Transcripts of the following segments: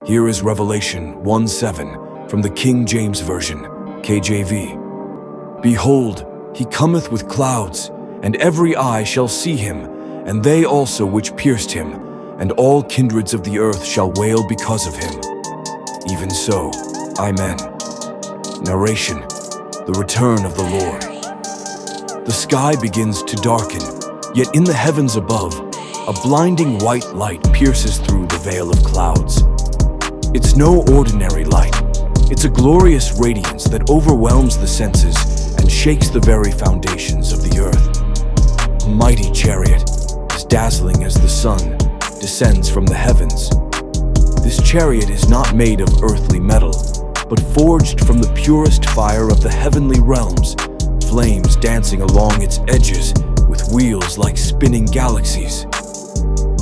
Here is Revelation 1:7 from the King James Version, KJV. Behold, he cometh with clouds, and every eye shall see him, and they also which pierced him, and all kindreds of the earth shall wail because of him. Even so, Amen. Narration: the return of the Lord. The sky begins to darken, yet in the heavens above, a blinding white light pierces through the veil of clouds. It's no ordinary light. It's a glorious radiance that overwhelms the senses and shakes the very foundations of the earth. A mighty chariot, as dazzling as the sun, descends from the heavens. This chariot is not made of earthly metal, but forged from the purest fire of the heavenly realms, flames dancing along its edges with wheels like spinning galaxies.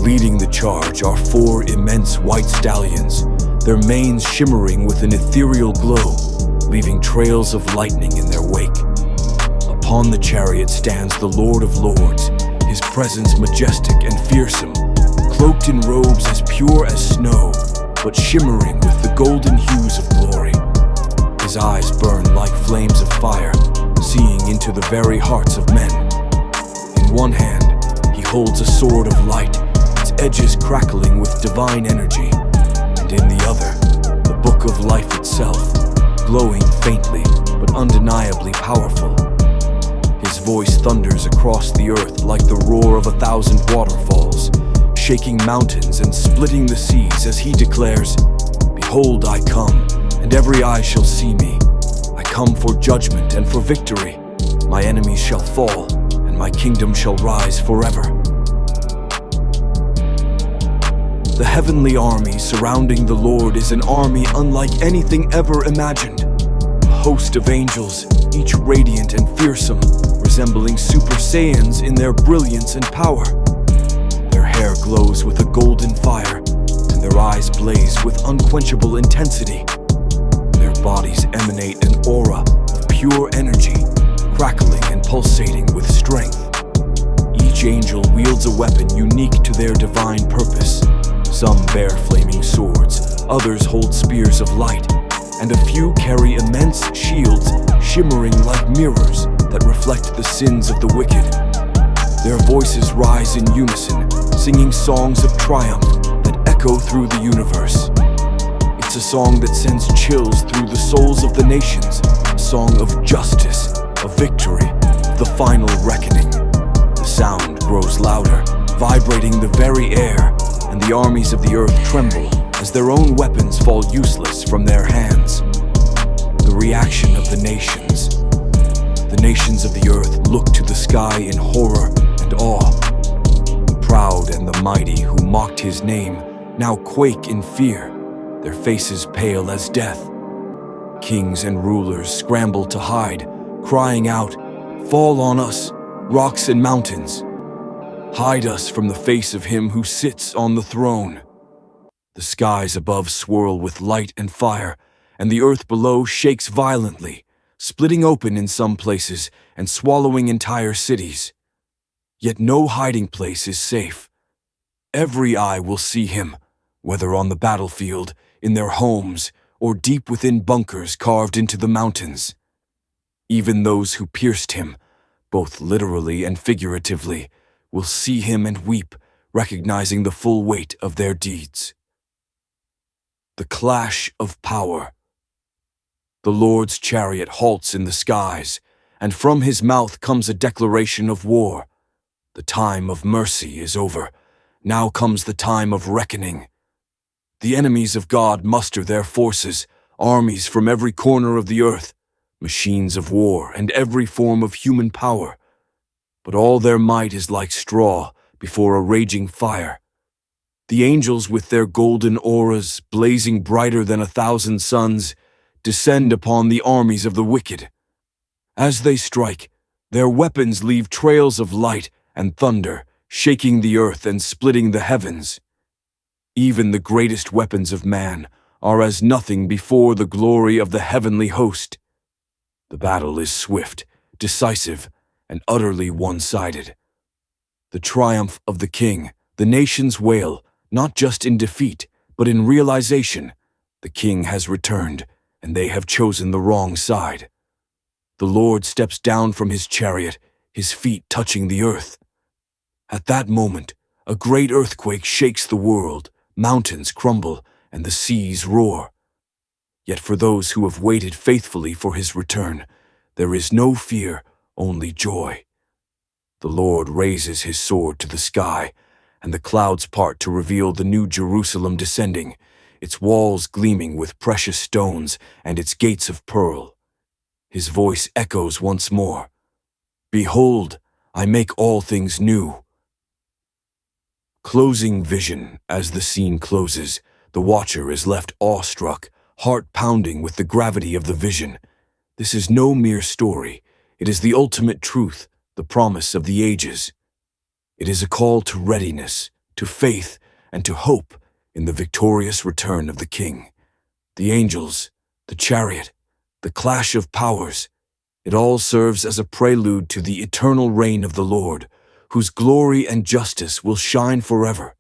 Leading the charge are 4 immense white stallions, their manes shimmering with an ethereal glow, leaving trails of lightning in their wake. Upon the chariot stands the Lord of Lords, his presence majestic and fearsome, cloaked in robes as pure as snow, but shimmering with the golden hues of glory. His eyes burn like flames of fire, seeing into the very hearts of men. In one hand, he holds a sword of light, its edges crackling with divine energy, and in the other, the book of life itself, glowing faintly but undeniably powerful. His voice thunders across the earth like the roar of 1,000 waterfalls, shaking mountains and splitting the seas as he declares, "Behold, I come, and every eye shall see me. I come for judgment and for victory. My enemies shall fall, and my kingdom shall rise forever." The heavenly army surrounding the Lord is an army unlike anything ever imagined. A host of angels, each radiant and fearsome, resembling Super Saiyans in their brilliance and power. Their hair glows with a golden fire, and their eyes blaze with unquenchable intensity. Their bodies emanate an aura of pure energy, crackling and pulsating with strength. Each angel wields a weapon unique to their divine purpose. Some bear flaming swords, others hold spears of light, and a few carry immense shields shimmering like mirrors that reflect the sins of the wicked. Their voices rise in unison, singing songs of triumph that echo through the universe. It's a song that sends chills through the souls of the nations, a song of justice, of victory, of the final reckoning. The sound grows louder, vibrating the very air, and the armies of the earth tremble as their own weapons fall useless from their hands. The reaction of the nations. The nations of the earth look to the sky in horror and awe. The proud and the mighty who mocked his name now quake in fear, their faces pale as death. Kings and rulers scramble to hide, crying out, "Fall on us, rocks and mountains! Hide us from the face of him who sits on the throne." The skies above swirl with light and fire, and the earth below shakes violently, splitting open in some places and swallowing entire cities. Yet no hiding place is safe. Every eye will see him, whether on the battlefield, in their homes, or deep within bunkers carved into the mountains. Even those who pierced him, both literally and figuratively, will see him and weep, recognizing the full weight of their deeds. The clash of power. The Lord's chariot halts in the skies, and from his mouth comes a declaration of war. The time of mercy is over. Now comes the time of reckoning. The enemies of God muster their forces, armies from every corner of the earth, machines of war and every form of human power. But all their might is like straw before a raging fire. The angels with their golden auras, blazing brighter than 1,000 suns, descend upon the armies of the wicked. As they strike, their weapons leave trails of light and thunder, shaking the earth and splitting the heavens. Even the greatest weapons of man are as nothing before the glory of the heavenly host. The battle is swift, decisive, and utterly one-sided. The triumph of the king, the nations wail, not just in defeat, But in realization, the king has returned, and they have chosen the wrong side. The Lord steps down from his chariot, his feet touching the earth. At that moment, a great earthquake shakes the world, mountains crumble, and the seas roar. Yet for those who have waited faithfully for his return, there is no fear, only joy. The Lord raises his sword to the sky, and the clouds part to reveal the new Jerusalem descending, its walls gleaming with precious stones and its gates of pearl. His voice echoes once more, "Behold, I make all things new." Closing vision. As the scene closes, the watcher is left awestruck, heart pounding with the gravity of the vision. This is no mere story. It is the ultimate truth, the promise of the ages. It is a call to readiness, to faith, and to hope in the victorious return of the King. The angels, the chariot, the clash of powers, it all serves as a prelude to the eternal reign of the Lord, whose glory and justice will shine forever.